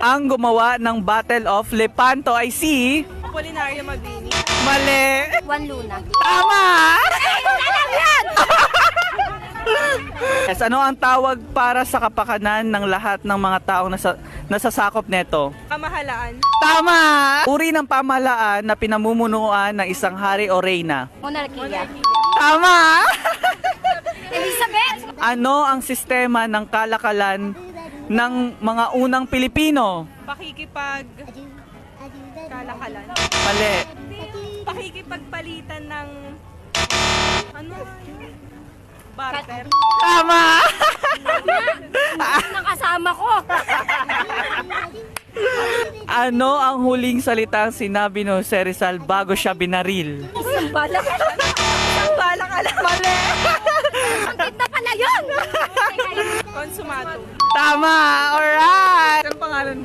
Ang gumawa ng Battle of Lepanto ay si... Apolinario Mabini. Mali! Juan Luna. Tama! Alam yan! Yes, ano ang tawag para sa kapakanan ng lahat ng mga taong nasasakop neto? Kamahalaan. Tama! Uri ng pamahalaan na pinamumunuan ng isang hari o reyna. Monarkiya. Tama! Elizabeth! Ano ang sistema ng kalakalan ng mga unang Pilipino? Pakikipag... Kalakalan. Mali. Pakikipagpalitan ng... Ano? Barter. Tama! Nakasama ko. Ano ang huling salitang sinabi ni Jose Rizal bago siya binaril? Isang bala ka lang. Ang bala ka lang. Mali! Ang ganda pala yun. Konsumado. Tama! Alright! Anong pangalan